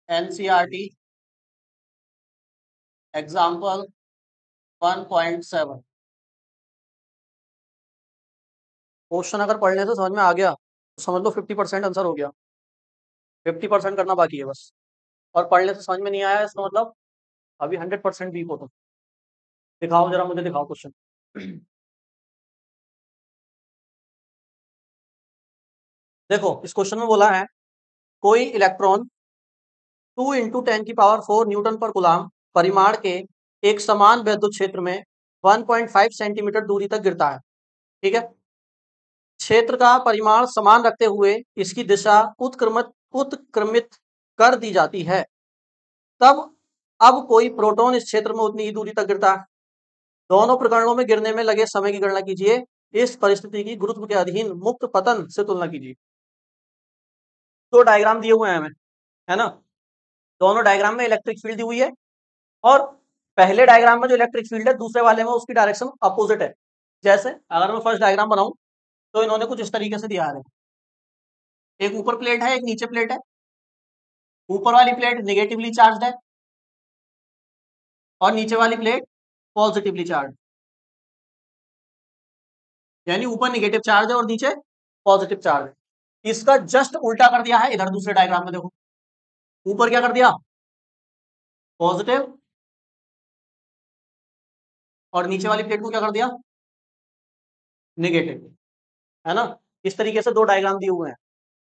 NCERT example 1.7। Question अगर पढ़ने से समझ में आ गया तो समझ लो 50% आंसर हो गया, 50% करना बाकी है बस। और पढ़ने से समझ में नहीं आया इसका मतलब अभी 100% वीक हो तुम। दिखाओ जरा, मुझे दिखाओ क्वेश्चन। देखो इस क्वेश्चन में बोला है कोई इलेक्ट्रॉन 2 × 10⁴ न्यूटन पर कूलाम परिमाण के एक समान विद्युत क्षेत्र में 1.5 सेंटीमीटर दूरी तक गिरता है। ठीक है, क्षेत्र का परिमाण समान रखते हुए इसकी दिशा उत्क्रमित कर दी जाती है, तब अब कोई प्रोटॉन इस क्षेत्र में उतनी ही दूरी तक गिरता है। दोनों प्रकरणों में गिरने में लगे समय की गणना कीजिए। इस परिस्थिति की गुरुत्व के अधीन मुक्त पतन से तुलना कीजिए। तो डायग्राम दिए हुए हैं हमें, है ना। दोनों डायग्राम में इलेक्ट्रिक फील्ड दी हुई है और पहले डायग्राम में जो इलेक्ट्रिक फील्ड है दूसरे वाले में उसकी डायरेक्शन अपोजिट है। जैसे अगर मैं फर्स्ट डायग्राम बनाऊं तो इन्होंने कुछ इस तरीके से दिया है। एक ऊपर प्लेट है, एक नीचे प्लेट है। ऊपर वाली प्लेट निगेटिवली चार्ज है और नीचे वाली प्लेट पॉजिटिवली चार्ज, यानी ऊपर निगेटिव चार्ज है और नीचे पॉजिटिव चार्ज है। इसका जस्ट उल्टा कर दिया है इधर दूसरे डायग्राम में। देखो ऊपर क्या कर दिया, पॉजिटिव, और नीचे वाली प्लेट को क्या कर दिया, नेगेटिव, है ना। इस तरीके से दो डायग्राम दिए हुए हैं,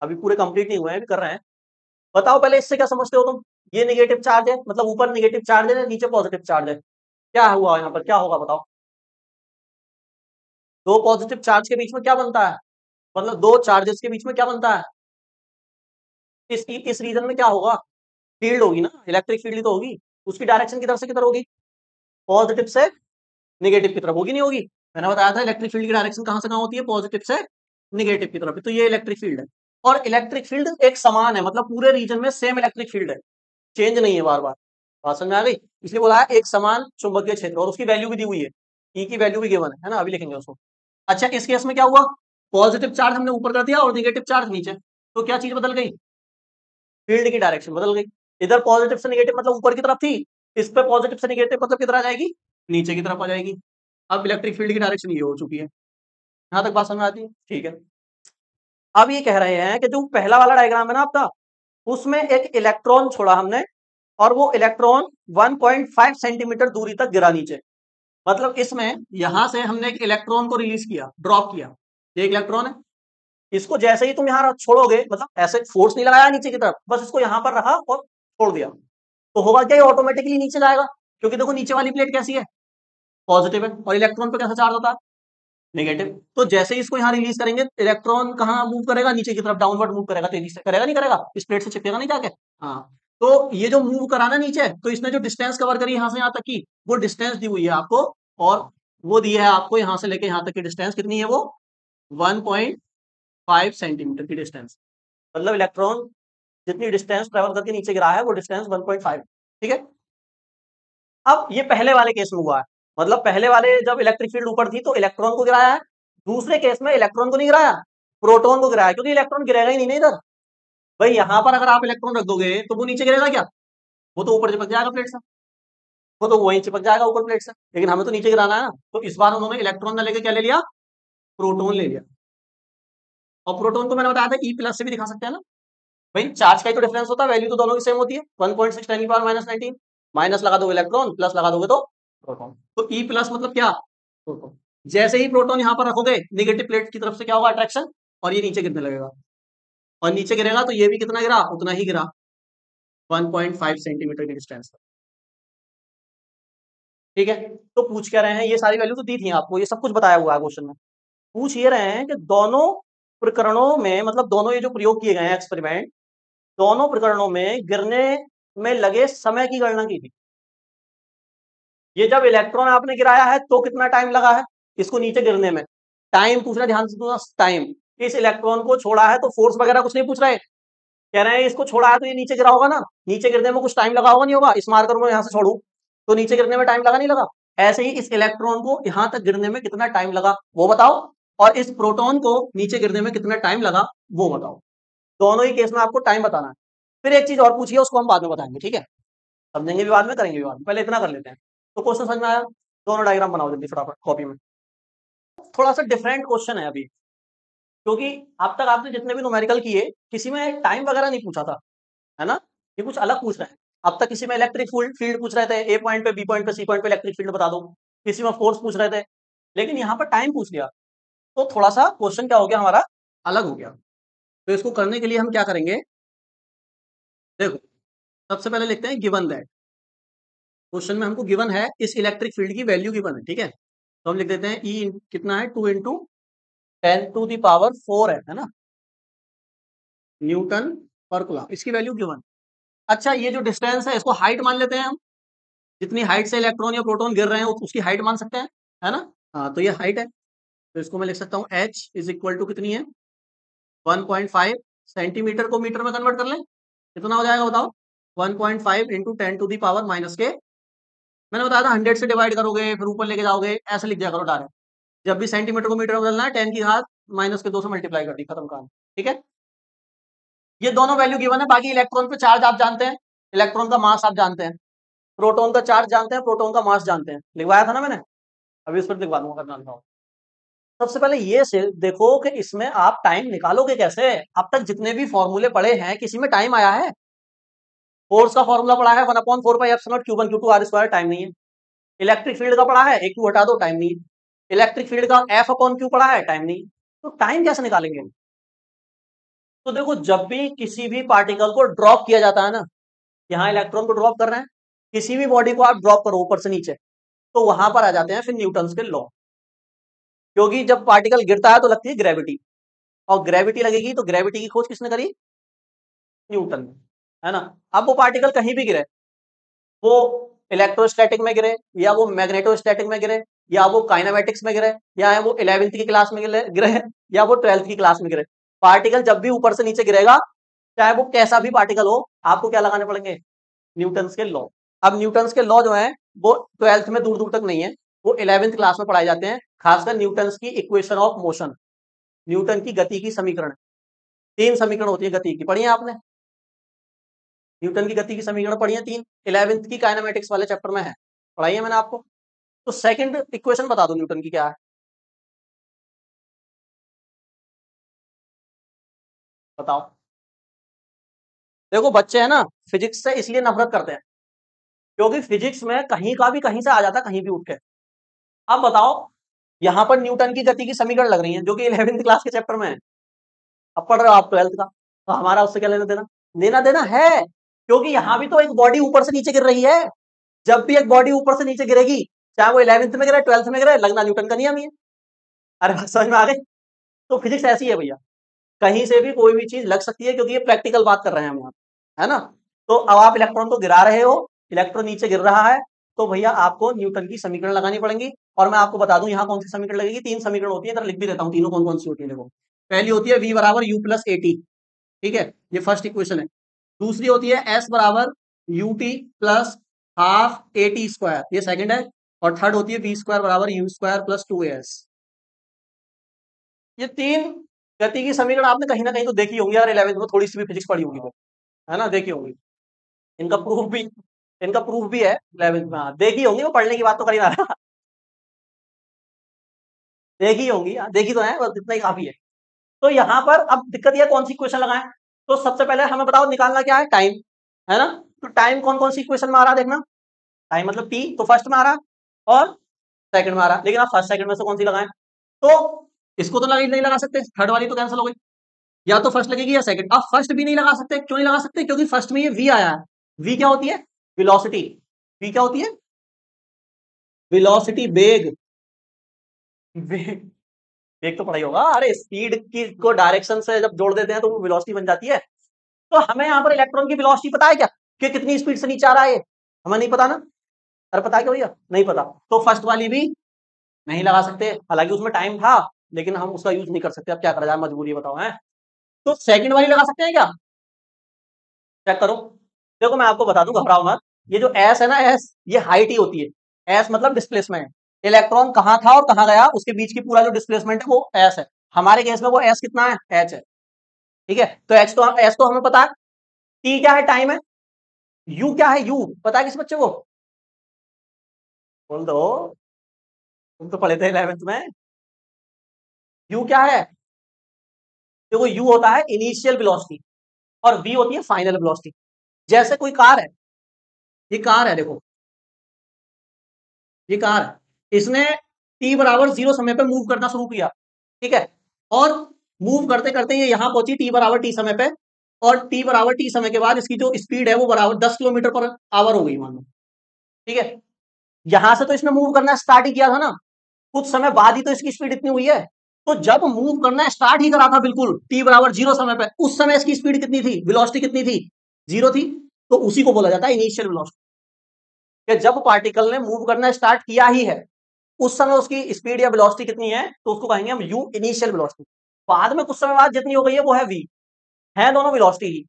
अभी पूरे कंप्लीट नहीं हुए हैं, अभी कर रहे हैं। बताओ पहले इससे क्या समझते हो तुम। ये नेगेटिव चार्ज है, मतलब ऊपर नेगेटिव चार्ज है, नीचे पॉजिटिव चार्ज है। क्या हुआ यहाँ पर, क्या होगा बताओ। दो पॉजिटिव चार्ज के बीच में क्या बनता है, मतलब दो चार्जेस के बीच में क्या बनता है, इस रीजन में क्या होगा, फील्ड होगी ना, इलेक्ट्रिक फील्ड तो होगी। उसकी डायरेक्शन किधर से किधर होगी, पॉजिटिव से निगेटिव की तरफ, होगी नहीं होगी। मैंने बताया था इलेक्ट्रिक फील्ड की डायरेक्शन कहां से कहां होती है, पॉजिटिव से निगेटिव की तरफ। तो ये इलेक्ट्रिक फील्ड है और इलेक्ट्रिक फील्ड एक समान है, मतलब पूरे रीजन में सेम इलेक्ट्रिक फील्ड है, चेंज नहीं है बार बार। बात समझ में आ गई। इसलिए बोला है एक समान चुंबकीय क्षेत्र, और उसकी वैल्यू भी दी हुई है, ई की वैल्यू भी गिवन है ना, अभी लिखेंगे उसको। अच्छा इस केस में क्या हुआ, पॉजिटिव चार्ज हमने ऊपर कर दिया और निगेटिव चार्ज नीचे, तो क्या चीज बदल गई, फील्ड की डायरेक्शन बदल गई। इधर पॉजिटिव से निगेटिव मतलब ऊपर की तरफ थी, इस पे पॉजिटिव से निगेटिव मतलब किधर आ जाएगी, नीचे की तरफ आ जाएगी। अब इलेक्ट्रिक फील्ड की डायरेक्शन ये हो चुकी है। यहां तक बात समझ में आती है, ठीक है। अब ये कह रहे हैं कि जो पहला वाला डायग्राम है ना आपका, उसमें एक इलेक्ट्रॉन छोड़ा हमने और वो इलेक्ट्रॉन 1.5 सेंटीमीटर दूरी तक गिरा नीचे। मतलब इसमें यहां से हमने एक इलेक्ट्रॉन को रिलीज किया, ड्रॉप किया। ये एक इलेक्ट्रॉन है, इसको जैसे ही तुम यहां छोड़ोगे, मतलब ऐसे फोर्स नहीं लगाया नीचे की तरफ, बस इसको यहां पर रखा और छोड़ दिया, तो होगा क्या, ये ऑटोमेटिकली नीचे जाएगा। क्योंकि देखो नीचे वाली प्लेट कैसी है, पॉजिटिव है, और इलेक्ट्रॉन पे कैसा चार्ज होता है, नेगेटिव। तो जैसे ही इसको यहाँ रिलीज करेंगे, इलेक्ट्रॉन कहाँ मूव करेगा, नीचे की तरफ डाउनवर्ड मूव करेगा, तेजी से करेगा, नहीं करेगा, इस प्लेट से चिपकेगा नहीं जाके। हाँ, तो ये जो मूव करा ना नीचे, तो इसने जो डिस्टेंस कवर करी यहाँ से यहाँ तक की, वो डिस्टेंस दी हुई है आपको, और वो दी है आपको यहाँ से लेके यहाँ तक की डिस्टेंस कितनी है, वो 1.5 सेंटीमीटर की डिस्टेंस। मतलब इलेक्ट्रॉन जितनी डिस्टेंस ट्रेवल करके नीचे गिरा है वो डिस्टेंस 1.5। ठीक है। अब ये पहले वाले केस में हुआ है, मतलब पहले वाले जब इलेक्ट्रिक फील्ड ऊपर थी तो इलेक्ट्रॉन को गिराया है, दूसरे केस में इलेक्ट्रॉन को नहीं गिराया, प्रोटॉन को गिराया, क्योंकि इलेक्ट्रॉन गिरेगा ही नहीं ना इधर। भाई यहां पर अगर आप इलेक्ट्रॉन रख दोगे तो वो नीचे गिरेगा क्या, वो तो ऊपर चिपक जाएगा प्लेट से, वो तो वहीं चिपक जाएगा ऊपर प्लेट से, लेकिन हमें तो नीचे गिराना है ना। तो इस बार उन्होंने इलेक्ट्रॉन ना लेके क्या ले लिया, प्रोटोन ले लिया। और प्रोटोन को मैंने बताया था ई प्लस से भी दिखा सकते हैं ना, भाई चार्ज का ही तो डिफरेंस होता है, वैल्यू तो दोनों की सेम होती है, 1.6 × 10⁻⁹ माइनस लगा दोगे इलेक्ट्रॉन, प्लस लगा दोगे तो प्रोटॉन। तो ई प्लस मतलब क्या, प्रोटॉन। जैसे ही प्रोटॉन यहां पर रखोगे, नेगेटिव प्लेट की तरफ से क्या होगा, अट्रैक्शन, और ये नीचे गिरने लगेगा, और नीचे गिरेगा तो ये भी कितना गिरा, उतना ही गिरा, 1.5 सेंटीमीटर की डिस्टेंस। ठीक है। तो पूछ क्या रहे हैं, ये सारी वैल्यू तो दी थी आपको, ये सब कुछ बताया हुआ है क्वेश्चन में। पूछ ये रहे हैं कि दोनों प्रकरणों में, मतलब दोनों ये जो प्रयोग किए गए हैं एक्सपेरिमेंट, दोनों प्रकरणों में गिरने में लगे समय की गणना की थी। ये जब इलेक्ट्रॉन आपने गिराया है तो कितना टाइम लगा है इसको नीचे गिरने में, टाइम पूछ रहे, ध्यान से टाइम। इस इलेक्ट्रॉन को छोड़ा है तो फोर्स वगैरह कुछ नहीं पूछ रहे, कह रहे हैं इसको छोड़ा है तो ये नीचे गिरा होगा ना, नीचे गिरने में कुछ टाइम लगा होगा, नहीं होगा, इस मार्कर में यहां से छोड़ू तो नीचे गिरने में टाइम लगा नहीं लगा। ऐसे ही इस इलेक्ट्रॉन को यहां तक गिरने में कितना टाइम लगा वो बताओ, और इस प्रोटॉन को नीचे गिरने में कितना टाइम लगा वो बताओ। दोनों ही केस में आपको टाइम बताना है। फिर एक चीज और पूछिए, उसको हम बाद में बताएंगे, ठीक है? समझेंगे भी बाद में, करेंगे भी बाद में, पहले इतना कर लेते हैं। तो क्वेश्चन समझ में आया? दोनों डायग्राम बनाओ जल्दी फटाफट कॉपी में। थोड़ा सा डिफरेंट क्वेश्चन है अभी, क्योंकि अब तक आपने जितने भी न्यूमेरिकल किए किसी में टाइम वगैरह नहीं पूछा था, है ना? ये कुछ अलग पूछ रहे हैं। अब तक किसी में इलेक्ट्रिक फील्ड पूछ रहे थे, ए पॉइंट पे, बी पॉइंट पे, सी पॉइंट पे इलेक्ट्रिक फील्ड बता दो। किसी में फोर्स पूछ रहे थे, लेकिन यहाँ पर टाइम पूछ लिया, तो थोड़ा सा क्वेश्चन क्या हो गया हमारा, अलग हो गया। तो इसको करने के लिए हम क्या करेंगे, देखो सबसे पहले लिखते हैं गिवन दैट। क्वेश्चन में हमको गिवन है इस इलेक्ट्रिक फील्ड की वैल्यू गिवन है, ठीक है? तो हम लिख देते हैं ई कितना है, 2 इंटू 10⁴ है ना, न्यूटन पर कूलम, इसकी वैल्यू गिवन। अच्छा, ये जो डिस्टेंस है इसको हाइट मान लेते हैं हम, जितनी हाइट से इलेक्ट्रॉन या प्रोटॉन गिर रहे हैं उसकी हाइट मान सकते हैं, है ना? हाँ, तो ये हाइट है, तो इसको मैं लिख सकता हूँ h इज इक्वल टू कितनी है, 1.5 सेंटीमीटर को मीटर में कन्वर्ट कर लें, कितना हो जाएगा बताओ, 1.5 इंटू 10⁻⁻के। मैंने बताया था 100 से डिवाइड करोगे फिर ऊपर लेके जाओगे, ऐसे लिख दिया करो डायरेक्ट। जब भी सेंटीमीटर को मीटर में बदलना है 10 की घात -2 से मल्टीप्लाई कर दी, खत्म काम, ठीक है? ये दोनों वैल्यू गिवन है। बाकी इलेक्ट्रॉन पे चार्ज आप जानते हैं, इलेक्ट्रॉन का मास आप जानते हैं, प्रोटॉन का चार्ज जानते हैं, प्रोटॉन का मास जानते हैं, लिखवाया था ना मैंने, अभी इस पर लिखवा दूंगा अगर जानता हूं। सबसे पहले ये से देखो कि इसमें आप टाइम निकालोगे कैसे। अब तक जितने भी फॉर्मूले पढ़े हैं किसी में टाइम आया है? फोर्स का फॉर्मूला पढ़ा है 1/4πε0 Q1 Q2 R², टाइम नहीं है। इलेक्ट्रिक फील्ड का पढ़ा है, एक क्यू हटा दो, टाइम नहीं है। इलेक्ट्रिक फील्ड का F/Q पढ़ा है, टाइम नहीं। तो टाइम कैसे निकालेंगे? तो देखो, जब भी किसी भी पार्टिकल को ड्रॉप किया जाता है ना, यहाँ इलेक्ट्रॉन को ड्रॉप कर रहे हैं, किसी भी बॉडी को आप ड्रॉप करो ऊपर से नीचे, तो वहां पर आ जाते हैं फिर न्यूटन्स के लॉ। क्योंकि जब पार्टिकल गिरता है तो लगती है ग्रेविटी, और ग्रेविटी लगेगी तो ग्रेविटी की खोज किसने करी? न्यूटन ने, है ना? अब वो पार्टिकल कहीं भी गिरे, वो इलेक्ट्रोस्टैटिक में गिरे, या वो मैग्नेटोस्टैटिक में गिरे, या वो काइनेमेटिक्स में गिरे, या वो 11वीं की क्लास में गिरे, या वो 12वीं की क्लास में गिरे, पार्टिकल जब भी ऊपर से नीचे गिरेगा, चाहे वो कैसा भी पार्टिकल हो, आपको क्या लगाने पड़ेंगे? न्यूटन्स के लॉ। अब न्यूटन्स के लॉ जो है वो 12th में दूर दूर तक नहीं है, वो 11वीं क्लास में पढ़ाए जाते हैं, खासकर न्यूटन्स की इक्वेशन ऑफ मोशन, न्यूटन की गति की समीकरण। 3 समीकरण होती है गति की, पढ़ी है आपने? न्यूटन की गति की समीकरण पढ़ी है 3, 11वीं की काइनेमेटिक्स वाले चैप्टर में है, पढ़ाई है मैंने आपको। तो सेकंड इक्वेशन बता दो न्यूटन की क्या है, बताओ। देखो बच्चे हैं ना, फिजिक्स से इसलिए नफरत करते हैं क्योंकि फिजिक्स में कहीं का भी कहीं से आ जाता, कहीं भी उठ के। अब बताओ, यहां पर न्यूटन की गति की समीकरण लग रही है जो कि 11वीं क्लास के चैप्टर में है, अब पढ़ रहे हो आप 12th का, तो हमारा उससे क्या लेना देना? लेना देना है, क्योंकि यहां भी तो एक बॉडी ऊपर से नीचे गिर रही है। जब भी एक बॉडी ऊपर से नीचे गिरेगी, चाहे वो 11वीं में गिरे, 12th में गिरे, लगना न्यूटन का नियम ही है। अरे बात समझ में आ गई? तो फिजिक्स ऐसी है भैया, कहीं से भी कोई भी चीज लग सकती है, क्योंकि ये प्रैक्टिकल बात कर रहे हैं हम यहाँ, है ना? तो अब आप इलेक्ट्रॉन को गिरा रहे हो, इलेक्ट्रॉन नीचे गिर रहा है, तो भैया आपको न्यूटन की समीकरण लगानी पड़ेंगी। और मैं आपको बता दूं यहाँ कौन सी समीकरण लगेगी, 3 समीकरण होती है, इधर लिख भी देता हूँ तीनों कौन कौन सी होती है। देखो, पहली होती है v बराबर u प्लस ए टी, ठीक है, ये फर्स्ट इक्वेशन है। दूसरी होती है s बराबर U T plus half A T square, ये सेकंड है। और थर्ड होती है v स्क्वायर बराबर u स्क्वायर प्लस 2as। ये 3 गति की समीकरण आपने कहीं ना कहीं तो देखी होंगी यार, 11th में थोड़ी सी भी फिजिक्स पढ़ी होगी तो, है ना? देखी होंगी। इनका प्रूफ भी इनका प्रूफ भी है 11th में, हाँ देखी होंगी, वो पढ़ने की बात तो कर ही ना रहा। देखी होंगी, हाँ, देखी तो है, बस इतना ही काफी है। तो यहाँ पर अब दिक्कत यह कौन सी इक्वेशन लगाएं, तो सबसे पहले हमें बताओ निकालना क्या है, टाइम, है ना? तो टाइम कौन कौन सी इक्वेशन में आ रहा है देखना, टाइम मतलब टी, तो फर्स्ट में आ रहा और सेकंड में आ रहा, लेकिन आप फर्स्ट सेकंड में से कौन सी लगाएं? तो इसको तो नहीं लगा सकते, थर्ड वाली तो कैंसिल हो गई, या तो फर्स्ट लगेगी या सेकंड। आप फर्स्ट भी नहीं लगा सकते, क्यों नहीं लगा सकते? क्योंकि फर्स्ट में ये v आया है। v क्या होती है? वेलोसिटी। v क्या होती है? Velocity, bag. वेग, बेग तो पढ़ा ही होगा, अरे स्पीड की को डायरेक्शन से जब जोड़ देते हैं तो वो वेलोसिटी बन जाती है। तो हमें यहाँ पर इलेक्ट्रॉन की वेलोसिटी पता है क्या, कि कितनी स्पीड से नीचे आ रहा है? हमें नहीं पता ना। अरे पता है क्या भैया? नहीं पता, तो फर्स्ट वाली भी नहीं लगा सकते, हालांकि उसमें टाइम था, लेकिन हम उसका यूज नहीं कर सकते, अब क्या करा जाए, मजबूरी बताओ है। तो सेकंड वाली लगा सकते हैं क्या? चेक करो। देखो मैं आपको बता दूं, घबराओ मत, ये जो एस है ना, एस, ये हाइट ही होती है। एस मतलब डिस्प्लेसमेंट, इलेक्ट्रॉन कहाँ था और कहाँ गया उसके बीच की पूरा जो डिस्प्लेसमेंट है वो एस है। हमारे केस में वो एस कितना है? एच है, ठीक है। तो एच तो एस तो हमें पता है टी क्या है, टाइम है। यू क्या है, यू पता है किस बच्चे को, बोल दो, तुम तो पढ़े थे 11th में। यू क्या है, देखो यू होता है इनिशियल वेलोसिटी और वी होती है फाइनल वेलोसिटी। जैसे कोई कार है, ये कार है, देखो ये कार है, इसने टी बराबर 0 समय पे मूव करना शुरू किया, ठीक है, और मूव करते करते ये यहां पहुंची टी बराबर टी समय पे, और टी बराबर टी समय के बाद इसकी जो स्पीड है वो बराबर 10 किलोमीटर पर आवर हो गई मान लो, ठीक है। यहां से तो इसने मूव करना स्टार्ट ही किया था ना, कुछ समय बाद ही तो इसकी स्पीड इतनी हुई है। तो जब मूव करना स्टार्ट ही करा था बिल्कुल टी बराबर 0 समय पे, उस समय इसकी स्पीड कितनी थी, वेलोसिटी कितनी थी, 0 थी। तो उसी को बोला जाता है इनिशियल वेलोसिटी, कि जब पार्टिकल ने मूव करना स्टार्ट किया ही है उस समय उसकी स्पीड या वेलोसिटी कितनी है, तो उसको कहेंगे हम यू इनिशियल वेलोसिटी। बाद में कुछ समय बाद जितनी हो गई है वो है वी, है दोनों वेलोसिटी ही,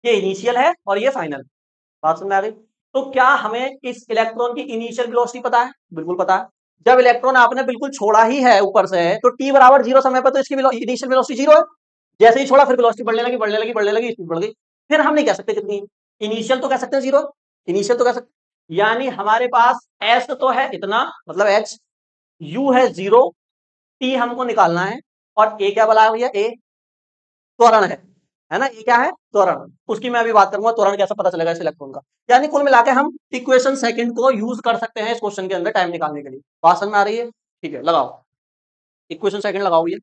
ये इनिशियल है और ये फाइनल। बात समझ आ गई। तो क्या हमें इस इलेक्ट्रॉन की इनिशियल वेलोसिटी पता है, बिल्कुल पता है। जब इलेक्ट्रॉन आपने बिल्कुल छोड़ा ही है ऊपर से, तो टी बराबर 0 समय पर तो इसकी इनिशियल वेलोसिटी 0 है। जैसे ही छोड़ा फिर वेलोसिटी बढ़ने लगी बढ़ने लगी बढ़ने लगी, स्पीड बढ़ गई। फिर हम नहीं कह सकते कितनी, इनिशियल तो कह सकते हैं 0, इनिशियल तो कह सकते। यानी हमारे पास एस तो है इतना, मतलब एच, यू है 0, टी हमको निकालना है, और ए क्या बोला भैया, ए त्वरण है ना, ये क्या है, त्वरण। उसकी मैं अभी बात करूंगा, त्वरण कैसे पता चलेगा इस इलेक्ट्रॉन का। यानी कुल मिलाकर हम इक्वेशन सेकंड को यूज कर सकते हैं इस क्वेश्चन के अंदर टाइम निकालने के लिए। बात समझ में आ रही है, ठीक है, लगाओ इक्वेशन सेकंड लगाओ ये।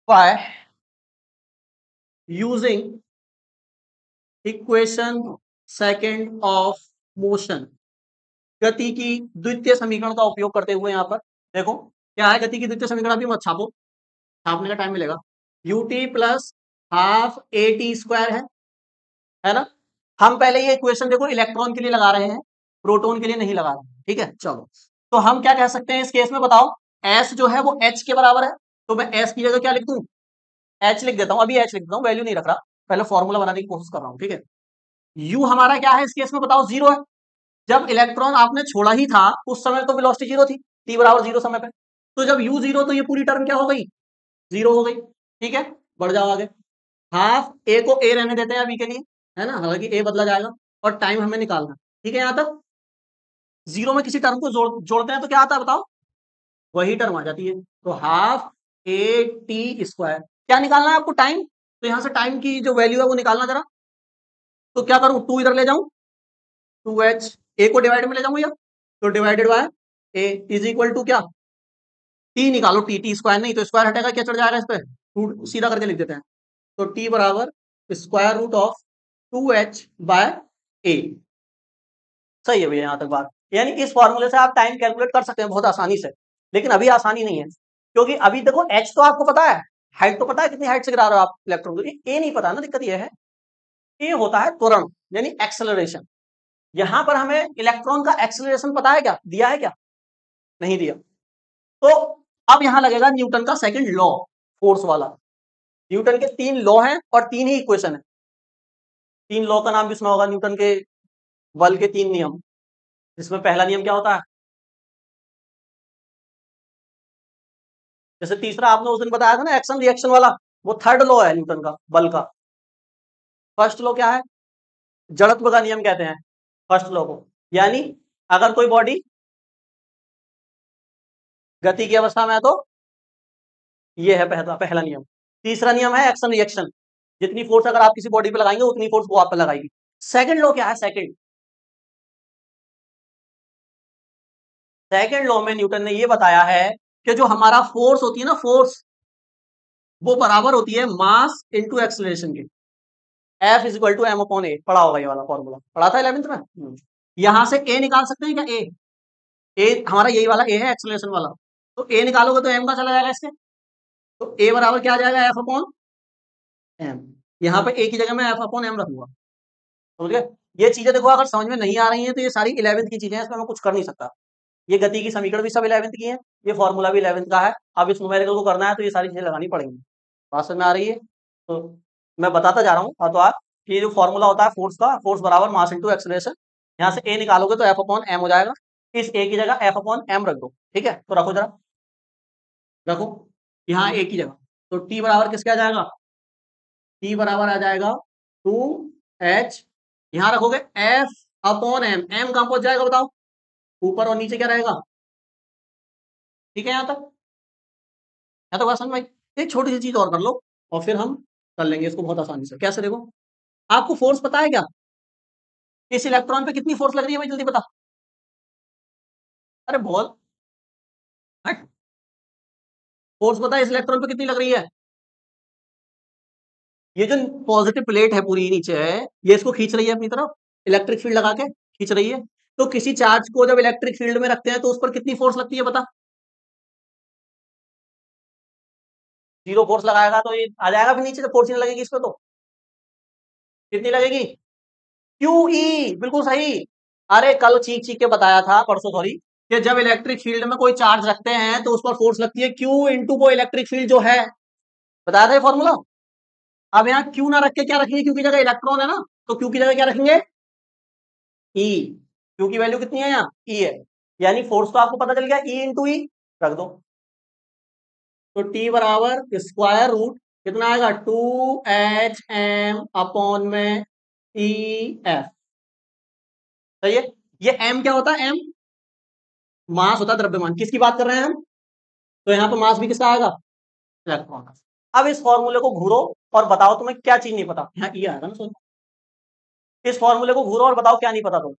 By using equation second of motion, गति की द्वितीय समीकरण का उपयोग करते हुए, यहां पर देखो क्या है, गति की द्वितीय समीकरण अभी मत छापो, छापने का टाइम मिलेगा। ut plus half A T square है ना। हम पहले ये इक्वेशन देखो इलेक्ट्रॉन के लिए लगा रहे हैं, प्रोटॉन के लिए नहीं लगा रहे हैं, ठीक है। चलो, तो हम क्या कह सकते हैं इस केस में, बताओ। एस जो है वो एच के बराबर है, तो मैं एस की जगह क्या लिख दूं, एच लिख देता हूं, अभी एच लिख देता हूं, वैल्यू नहीं रख रहा, पहले फॉर्मूला बनाने की कोशिश कर रहा हूं, ठीक है। यू हमारा क्या है इस केस में, बताओ, 0 है। जब इलेक्ट्रॉन आपने छोड़ा ही था उस समय तो वेलोसिटी 0 थी, टी बराबर 0 समय पे। तो जब यू 0, तो ये पूरी टर्म क्या हो गई, 0 हो गई, ठीक है। बढ़ जाओ आगे, हाफ ए को ए रहने देते हैं अभी के लिए, है ना, हालांकि ए बदला जाएगा, और टाइम हमें निकालना, ठीक है। यहां तक 0 में किसी टर्म को जोड़ते हैं तो क्या आता है बताओ, वही टर्म आ जाती है। तो हाफ ए टी स्क्वायर, क्या निकालना है आपको, टाइम। तो यहां से टाइम की जो वैल्यू है वो निकालना जरा। तो क्या करूं, 2 इधर ले जाऊं, 2h, ए को डिवाइड में ले जाऊं, या तो divided by A is equal to क्या, टी निकालो, टी, टी स्क्वायर नहीं तो स्क्वायर हटेगा, क्या चढ़ जाएगा इस पे, रूट सीधा करके लिख देते हैं। तो टी बराबर square root of 2h by a. सही है भैया यहां तक बात। यानी इस फॉर्मूले से आप टाइम कैलकुलेट कर सकते हैं बहुत आसानी से, लेकिन अभी आसानी नहीं है, क्योंकि अभी देखो एच तो आपको पता है, हाइट तो पता है कितनी हाइट से गिरा रहे हो आप इलेक्ट्रॉन को, ए नहीं पता ना, दिक्कत ये है। ए होता है त्वरण, यानी एक्सेलरेशन। यहां पर हमें इलेक्ट्रॉन का एक्सेलरेशन पता है क्या, दिया है क्या, नहीं दिया। तो अब यहां लगेगा न्यूटन का सेकंड लॉ, फोर्स वाला। न्यूटन के 3 लॉ हैं और 3 ही इक्वेशन है। 3 लॉ का नाम भी सुना होगा, न्यूटन के बल के 3 नियम, जिसमें पहला नियम क्या होता है, जैसे तीसरा आपने उस दिन बताया था ना एक्शन रिएक्शन वाला, वो थर्ड लॉ है न्यूटन का बल का। फर्स्ट लॉ क्या है, जड़त्व का नियम कहते हैं फर्स्ट लॉ को। यानी अगर कोई बॉडी गति की अवस्था में है तो ये है पहला पहला नियम। तीसरा नियम है एक्शन रिएक्शन, जितनी फोर्स अगर आप किसी बॉडी पे लगाएंगे उतनी फोर्स वो आप पे लगाएगी। सेकंड लॉ क्या है, सेकंड, सेकंड लॉ में न्यूटन ने ये बताया है कि जो हमारा फोर्स होती है ना, फोर्स, वो बराबर होती है मास इंटू एक्सलेशन के। F is equal to M upon A, पढ़ा होगा ये वाला फॉर्मूला, पढ़ा था 11th में। यहां से ए निकाल सकते हैं क्या, ए हमारा यही वाला ए है एक्सलेशन वाला, तो ए निकालोगे तो एम का चला जाएगा इसके। तो ए बराबर क्या आ जाएगा, एफ अपॉन एम। यहाँ पे ए की जगह मैं एफ अपॉन एम रखूंगा, समझ गए। ये चीजें देखो अगर समझ में नहीं आ रही हैं तो ये सारी 11th की चीजें हैं, इसमें मैं कुछ कर नहीं सकता। ये गति की समीकरण भी सब 11th की है, ये फॉर्मूला भी 11th का है। अब इस न्यूमेरिकल को करना है तो ये सारी चीजें लगानी पड़ेंगी। बात समझ में आ रही है, तो मैं बताता जा रहा हूँ हाथों हाथ कि ये जो फॉर्मूला होता है फोर्स का, फोर्स बराबर मास इंटू एक्सलेशन। यहाँ से ए निकालोगे तो एफ अपॉन एम हो जाएगा, इस ए की जगह एफ अपॉन एम रख दो, ठीक है। तो रखो जरा, रखो। यहाँ एक ही जगह, तो टी बराबर किसके आ जाएगा, टी बराबर आ जाएगा 2h, यहाँ रखोगे एफ अपॉन एम, एम कहां पहुंच जाएगा बताओ, ऊपर और नीचे क्या रहेगा, ठीक है यहाँ तक, या तो समझ भाई, एक छोटी सी चीज और कर लो और फिर हम कर लेंगे इसको बहुत आसानी से। कैसे, देखो आपको फोर्स पता है क्या, इस इलेक्ट्रॉन पे कितनी फोर्स लग रही है भाई, जल्दी बता, अरे बोल, फोर्स पता है इस इलेक्ट्रॉन पे कितनी लग रही है, ये जो पॉजिटिव प्लेट है पूरी नीचे है, ये इसको खींच रही है अपनी तरफ, इलेक्ट्रिक फील्ड लगा के खींच रही है, तो किसी चार्ज को जब इलेक्ट्रिक फील्ड में रखते हैं तो उस पर कितनी फोर्स लगती है बता, जीरो फोर्स लगाएगा तो ये आ जाएगा, फिर नीचे जब फोर्स नहीं लगेगी इस पे तो कितनी लगेगी, क्यू ई, बिल्कुल सही। अरे कल चीख चीख के बताया था, परसों सॉरी, कि जब इलेक्ट्रिक फील्ड में कोई चार्ज रखते हैं तो उस पर फोर्स लगती है क्यू इंटू वो इलेक्ट्रिक फील्ड जो है, बताया था ये फॉर्मूला। अब यहाँ क्यू ना रख के क्या रखेंगे, क्यू की जगह इलेक्ट्रॉन है ना, तो क्यू की जगह क्या रखेंगे, ई, क्यू की वैल्यू कितनी है यहाँ, ई है, यानी फोर्स तो आपको पता चल गया, ई इंटू ई रख दो, तो टी बराबर स्क्वायर रूट कितना आएगा, 2h m अपॉन में ई एफ, सही है। ये m क्या होता है, m मास होता है, द्रव्यमान, किसकी बात कर रहे हैं हम, तो यहाँ पे मास भी किसका आएगा, इलेक्ट्रॉन का। अब इस फॉर्मूले को घूरो और बताओ तुम्हें क्या चीज नहीं पता, यहाँ ई आएगा ना, सुन, इस फॉर्मूले को घूरो और बताओ क्या नहीं पता तुम,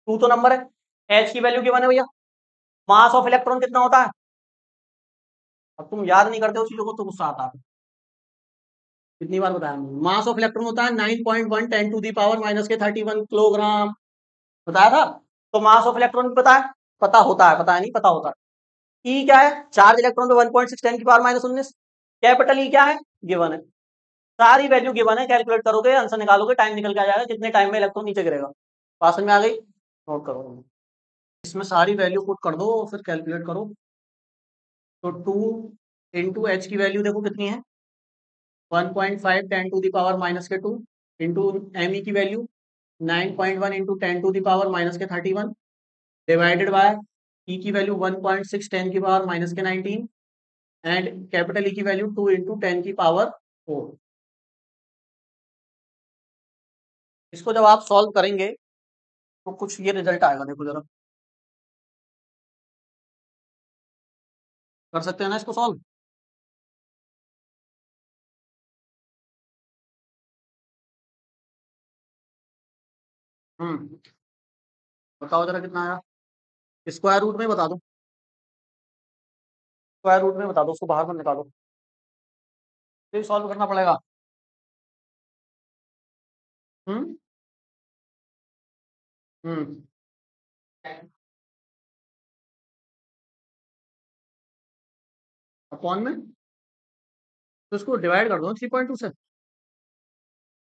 टू तो नंबर है, एच की वैल्यू गिवन है भैया, मास ऑफ इलेक्ट्रॉन कितना होता है, अब तुम याद नहीं करते हो चीजों को तो गुस्सा आता है, कितनी बार बताया, मास ऑफ इलेक्ट्रॉन होता है 9.1 10 टू दी पावर माइनस के 31 किलोग्राम, बताया था। तो मास ऑफ इलेक्ट्रॉन भी पता है, पता होता है, पता है नहीं, पता होता है। ई क्या है, चार्ज इलेक्ट्रॉन पे 1.6 10 की पावर माइनस 19, कैपिटल ई क्या है, गिवन है, सारी वैल्यू गिवन है, कैलकुलेट करोगे आंसर निकालोगे, टाइम निकल के आ जाएगा कितने टाइम में इलेक्ट्रॉन नीचे गिरेगा, पास में आ गई, नोट करो, इसमें सारी वैल्यू पुट कर दो फिर कैलकुलेट करो, तो 2 इंटू एच की वैल्यू देखो कितनी है, 1.5 10 टू दी पावर माइनस के 2 इंटू एम ई की value 9.1 into 10 to the power minus के 31 डिवाइडेड बाय ई की वैल्यू 1.6 10 की पावर माइनस के 19 एंड कैपिटल ई की वैल्यू 2 इंटू 10 की पावर 4। इसको जब आप सॉल्व करेंगे तो कुछ ये रिजल्ट आएगा, देखो जरा, कर सकते हैं ना इसको सॉल्व, बताओ जरा कितना आया, स्क्वायर रूट में बता दो, स्क्वायर रूट में बता दो, उसको बाहर मत निकालो, फिर सॉल्व करना पड़ेगा। हम्म हम्म अपॉन में, तो इसको डिवाइड कर दो 3.2 से,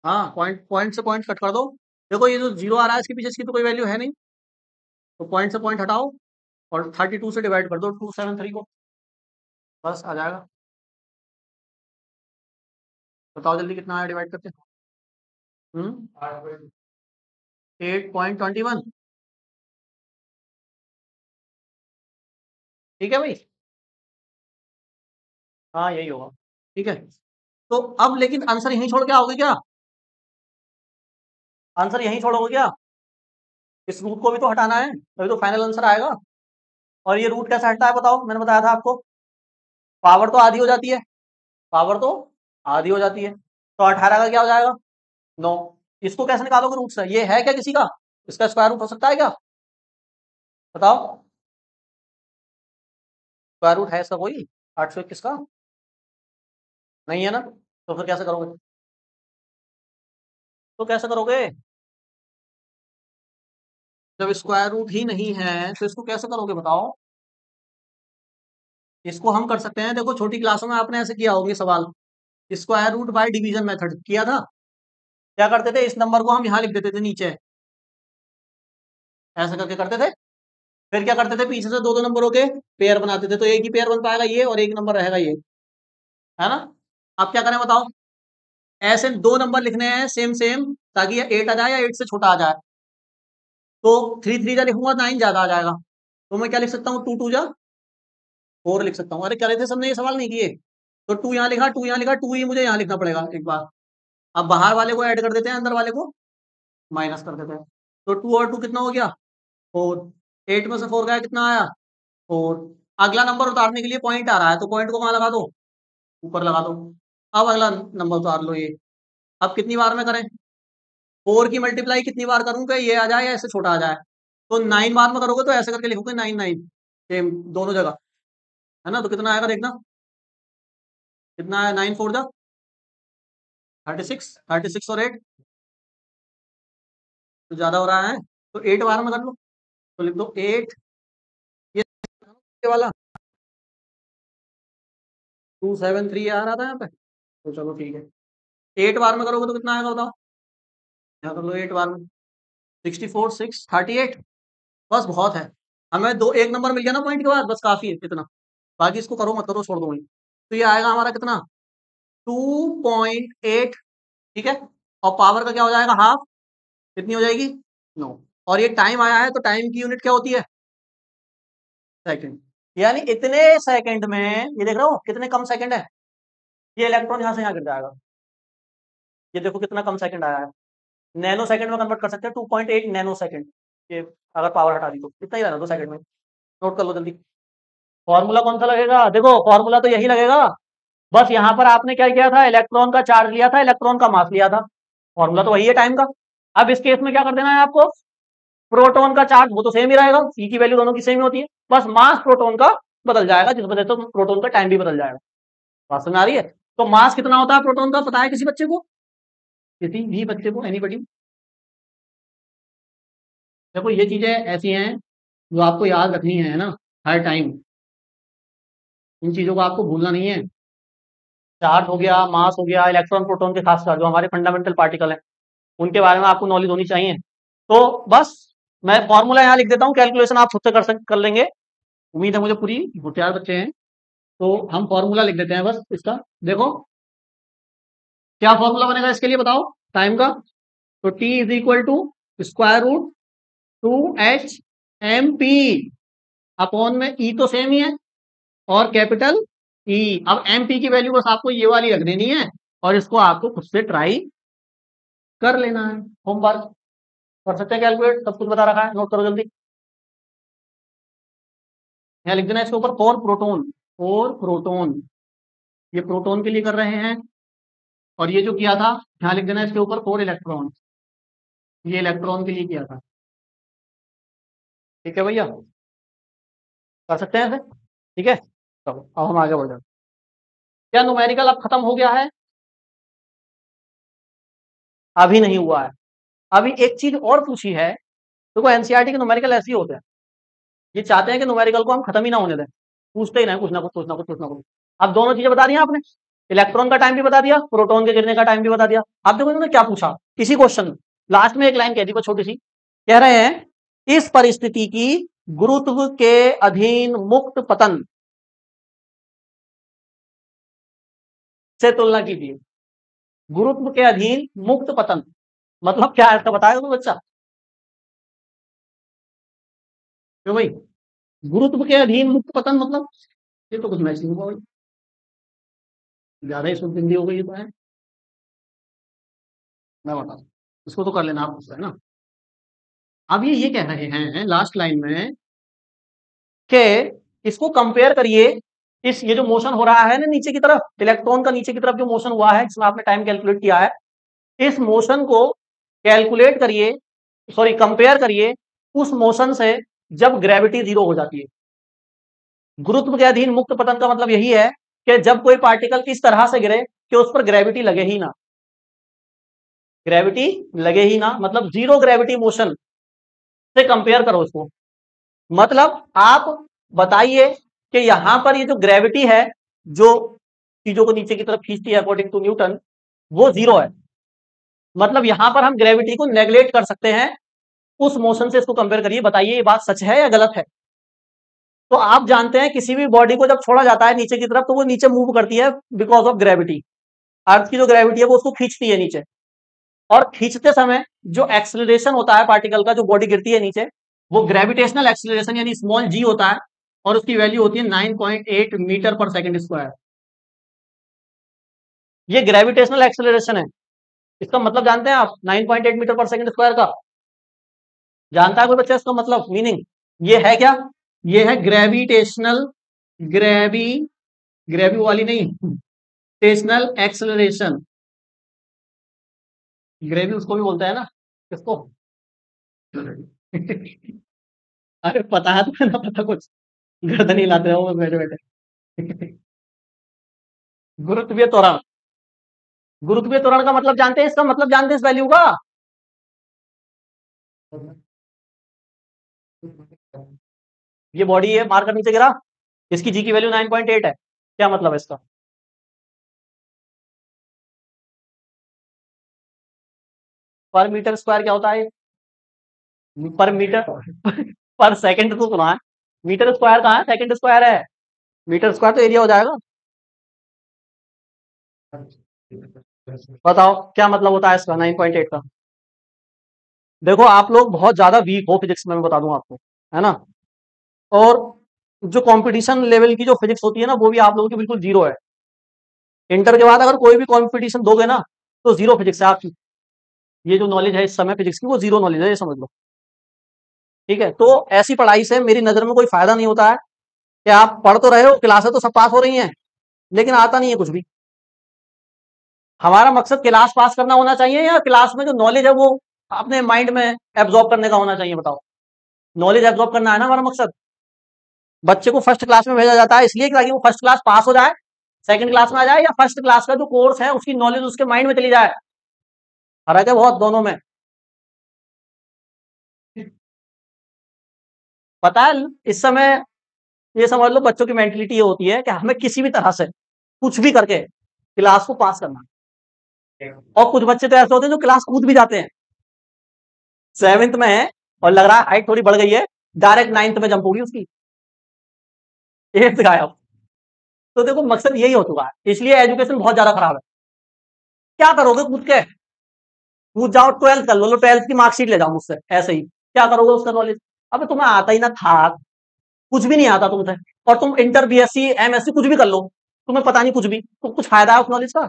हाँ पॉइंट पॉइंट से पॉइंट कट कर दो, देखो ये जो जीरो आ रहा है इसके पीछे इसकी तो कोई वैल्यू है नहीं, तो पॉइंट से पॉइंट हटाओ और 32 से डिवाइड कर दो 273 को, बस आ जाएगा, बताओ जल्दी कितना आया डिवाइड करके, 8.21, ठीक है भाई, हाँ यही होगा, ठीक है। तो अब लेकिन आंसर यहीं छोड़ के आओगे क्या, आंसर यहीं छोड़ोगे क्या, इस रूट को भी तो हटाना है तभी तो फाइनल आंसर आएगा, और ये रूट कैसे हटता है बताओ, मैंने बताया था आपको, पावर तो आधी हो जाती है, पावर तो आधी हो जाती है, तो 18 का क्या हो जाएगा, 9, इसको कैसे निकालोगे रूट से, ये है क्या किसी का, इसका स्क्वायर रूट हो सकता है क्या, बताओ, स्क्वायर रूट है इसका कोई, 821 का नहीं है ना, तो फिर कैसे करोगे, तो कैसे करोगे, जब स्क्वायर रूट ही नहीं है तो इसको कैसे करोगे बताओ, इसको हम कर सकते हैं, देखो छोटी क्लासों में आपने ऐसे किया होगा सवाल, square root by division method किया था, क्या करते थे, इस नंबर को हम यहाँ लिख देते थे नीचे, ऐसा करके करते थे, फिर क्या करते थे, पीछे से दो दो नंबरों के पेयर बनाते थे, तो एक ही पेयर बन पाएगा ये और एक नंबर रहेगा ये, है ना। अब क्या करें बताओ, ऐसे दो नंबर लिखने हैं सेम सेम, ताकि ये 8 आ जाए या 8 से छोटा आ जाए, तो 3 3 जा लिखूंगा 9 ज्यादा आ जाएगा, तो मैं क्या लिख सकता हूँ 2 2 जा 4 लिख सकता हूँ। अरे करे थे सबने ये सवाल नहीं किए? तो 2 यहाँ लिखा, 2 यहाँ लिखा, 2 ही मुझे यहाँ लिखना पड़ेगा एक बार। अब बाहर वाले को ऐड कर देते हैं, अंदर वाले को माइनस कर देते हैं। तो 2 और 2 कितना हो गया? 4। 8 में से 4 गया, कितना आया? 4। अगला नंबर उतारने के लिए पॉइंट आ रहा है, तो पॉइंट को कहाँ लगा दो? ऊपर लगा दो। अब अगला नंबर उतार लो ये। अब कितनी बार में करें? 4 की मल्टीप्लाई कितनी बार करूं कि ये आ जाए या इससे छोटा आ जाए? तो 9 बार में करोगे तो ऐसे करके लिखोगे 9 9, सेम दोनों जगह, है ना? तो कितना आएगा देखना, कितना आया? 9 4 जा 36, 36 और 8 तो ज्यादा हो रहा है, तो 8 बार में कर लो। तो लिख दो 8, ये वाला 273 आ रहा था यहाँ पे, तो चलो ठीक है। 8 बार में करोगे तो कितना आएगा बताओ? यहाँ कर लो 8 बार में, 64 6 38। बस बहुत है, हमें दो एक नंबर मिल गया ना पॉइंट के बाद, बस काफी है इतना। बाकी इसको करो मत करो छोड़ दो वहीं। तो ये आएगा हमारा कितना? 2.8, ठीक है। और पावर का क्या हो जाएगा? हाफ। कितनी हो जाएगी? 9। और ये टाइम आया है, तो टाइम की यूनिट क्या होती है? सेकंड। यानी इतने सेकंड में, ये देख रहे हो कितने कम सेकंड है, ये इलेक्ट्रॉन यहां से यहां गिर जाएगा। ये देखो कितना कम सेकंड आया है, नैनो सेकंड में कन्वर्ट कर सकते हैं, 2.8 नैनो सेकंड। ये अगर पावर हटा दी तो कितना ही रहना 2 सेकंड में, नोट कर लो जल्दी। फॉर्मूला कौन सा लगेगा? देखो फॉर्मूला तो यही लगेगा, बस यहाँ पर आपने क्या किया था? इलेक्ट्रॉन का चार्ज लिया था, इलेक्ट्रॉन का मास लिया था। फॉर्मूला तो वही है टाइम का। अब इस केस में क्या कर देना है आपको? प्रोटॉन का चार्ज वो तो सेम ही रहेगा, ई की वैल्यू दोनों की सेम ही होती है, बस मास प्रोटॉन का बदल जाएगा, जिस वजह से प्रोटॉन का टाइम भी बदल जाएगा। बात समझ आ रही है? तो मास कितना होता है प्रोटॉन का, पता है किसी बच्चे को? किसी भी बच्चे को, एनीबॉडी? देखो ये चीजें ऐसी हैं जो आपको याद रखनी है ना हर टाइम, इन चीजों को आपको भूलना नहीं है। चार्ज हो गया, मास हो गया, इलेक्ट्रॉन प्रोटॉन के खास जो हमारे फंडामेंटल पार्टिकल हैं, उनके बारे में आपको नॉलेज होनी चाहिए। तो बस मैं फॉर्मूला यहाँ लिख देता हूँ, कैलकुलेशन आप खुद से कर लेंगे। उम्मीद है मुझे पूरी, होशियार बच्चे हैं। तो हम फॉर्मूला लिख देते हैं बस इसका। देखो क्या फॉर्मूला बनेगा इसके लिए बताओ, टाइम का? तो T is equal to square root 2h upon में E तो सेम ही है, और कैपिटल E। अब MP की वैल्यू बस आपको ये वाली रख देनी है, और इसको आपको खुद से ट्राई कर लेना है। होमवर्क कर सकते हैं, कैलकुलेट सब कुछ बता रखा है, नोट करो जल्दी। यहाँ लिख देना इसके ऊपर 4 प्रोटोन, 4 प्रोटोन, ये प्रोटोन के लिए कर रहे हैं। और ये जो किया था यहाँ लिख देना इसके ऊपर 4 इलेक्ट्रॉन, ये इलेक्ट्रॉन के लिए किया था। ठीक है भैया, कर सकते हैं ऐसे? ठीक है, चलो अब हम आगे बढ़ जाते हैं। क्या न्यूमेरिकल अब खत्म हो गया है? अभी नहीं हुआ है, अभी एक चीज और पूछी है। देखो एनसीईआरटी के न्यूमेरिकल ऐसे ही होते हैं, ये चाहते हैं कि न्यूमेरिकल को हम खत्म ही ना होने दें, पूछते ही ना कुछ ना कुछ कुछ ना कुछ कुछ ना कुछ। अब दोनों चीजें बता दी आपने, इलेक्ट्रॉन का टाइम भी बता दिया, प्रोटॉन के गिरने का टाइम भी बता दिया। अब देखो इन्होंने क्या पूछा इसी क्वेश्चन में, लास्ट में एक लाइन कह दी को छोटी सी, कह रहे हैं इस परिस्थिति की गुरुत्व के अधीन मुक्त पतन से तुलना कीजिए। गुरुत्व के अधीन मुक्त पतन मतलब क्या है इसका बताएगा तो बच्चा? क्यों भाई, गुरुत्व के अधीन मुक्त पतन मतलब ये तो कुछ मैच नहीं हुआ भाई, ज्यादा ही शुद्ध हिंदी हो गई तो है। मैं बता, इसको तो कर लेना आप, है ना? अब ये कह रहे हैं लास्ट लाइन में कि इसको कंपेयर करिए, इस ये जो मोशन हो रहा है ना नीचे की तरफ, इलेक्ट्रॉन का नीचे की तरफ जो मोशन हुआ है जिसमें आपने टाइम कैलकुलेट किया है, इस मोशन को कैलकुलेट करिए, सॉरी कंपेयर करिए उस मोशन से जब ग्रेविटी 0 हो जाती है। गुरुत्व के अधीन मुक्त पतन का मतलब यही है कि जब कोई पार्टिकल इस तरह से गिरे कि उस पर ग्रेविटी लगे ही ना, ग्रेविटी लगे ही ना, मतलब 0 ग्रेविटी मोशन से कंपेयर करो इसको। मतलब आप बताइए कि यहां पर ये जो ग्रेविटी है जो चीजों को नीचे की तरफ खींचती है अकॉर्डिंग टू न्यूटन, वो 0 है। मतलब यहां पर हम ग्रेविटी को नेग्लेक्ट कर सकते हैं, उस मोशन से इसको कंपेयर करिए, बताइए ये बात सच है या गलत है? तो आप जानते हैं किसी भी बॉडी को जब छोड़ा जाता है नीचे की तरफ तो वो नीचे मूव करती है बिकॉज ऑफ ग्रेविटी। अर्थ की जो ग्रेविटी है वो उसको खींचती है नीचे, और खींचते समय जो एक्सेलरेशन होता है पार्टिकल का, जो बॉडी गिरती है नीचे, वो ग्रेविटेशनल एक्सेलरेशन यानी स्मॉल जी होता है। और उसकी वैल्यू होती है 9.8 मीटर पर सेकंड स्क्वायर। ये ग्रेविटेशनल एक्सेलरेशन है। इसका मतलब जानते हैं आप 9.8 मीटर पर सेकंड स्क्वायर का? जानता है कोई बच्चा इसका मतलब, मीनिंग? ये है क्या? ये है ग्रेविटेशनल, ग्रेवी ग्रेवी वाली नहीं, टेशनल एक्सेलरेशन। ग्रेवी उसको भी बोलते हैं ना, किसको? अरे पता है तुम्हें, ना पता कुछ, गर्दन हिलाते हो बैठे बैठे। गुरुत्वीय त्वरण। गुरुत्वीय त्वरण का मतलब जानते हैं? इसका मतलब जानते हैं इस वैल्यू का? ये बॉडी है, मार कर नीचे गिरा, इसकी जी की वैल्यू 9.8 है। क्या मतलब है इसका? पर मीटर स्क्वायर क्या होता है? पर मीटर पर सेकंड तो सुना है, मीटर स्क्वायर कहाँ है, सेकंड स्क्वायर है। मीटर स्क्वायर तो एरिया हो जाएगा। बताओ क्या मतलब होता है इसका 9.8 का? देखो आप लोग बहुत ज्यादा वीक हो फिजिक्स में, मैं बता दूं आपको, है ना? और जो कंपटीशन लेवल की जो फिजिक्स होती है ना, वो भी आप लोगों की बिल्कुल जीरो है। इंटर के बाद अगर कोई भी कंपटीशन दोगे ना, तो जीरो फिजिक्स है आपकी। ये जो नॉलेज है इस समय फिजिक्स की, वो जीरो नॉलेज है, ये समझ लो। ठीक है, तो ऐसी पढ़ाई से मेरी नजर में कोई फायदा नहीं होता है कि आप पढ़ तो रहे हो, क्लासें तो सब पास हो रही हैं, लेकिन आता नहीं है कुछ भी। हमारा मकसद क्लास पास करना होना चाहिए, या क्लास में जो नॉलेज है वो अपने माइंड में एब्जॉर्ब करने का होना चाहिए? बताओ। नॉलेज एब्जॉर्ब करना है ना हमारा मकसद। बच्चे को फर्स्ट क्लास में भेजा जाता है इसलिए ताकि वो फर्स्ट क्लास पास हो जाए, सेकंड क्लास में आ जाए, या फर्स्ट क्लास का जो कोर्स है उसकी नॉलेज उसके माइंड में चली जाए। फर्क है बहुत दोनों में। पता है इस समय, ये समझ लो बच्चों की मेंटेलिटी ये होती है कि हमें किसी भी तरह से कुछ भी करके क्लास को पास करना है। और कुछ बच्चे तो ऐसे होते हैं जो क्लास कूद भी जाते हैं। सेवेंथ में है और लग रहा है हाइट थोड़ी बढ़ गई है, डायरेक्ट नाइन्थ में जंप होगी उसकी, एट्थ गायब। तो देखो मकसद यही हो चुका है, इसलिए एजुकेशन बहुत ज्यादा खराब है। क्या करोगे कूद के? कूद जाओ, ट्वेल्थ कर लो, ट्वेल्थ की मार्कशीट ले जाओ मुझसे ऐसे ही, क्या करोगे उसका नॉलेज? अब तुम्हें आता ही ना था, कुछ भी नहीं आता तुमसे, और तुम इंटर बीएससी एमएससी कुछ भी कर लो, तुम्हें पता नहीं कुछ भी, तो कुछ फायदा है उस नॉलेज का?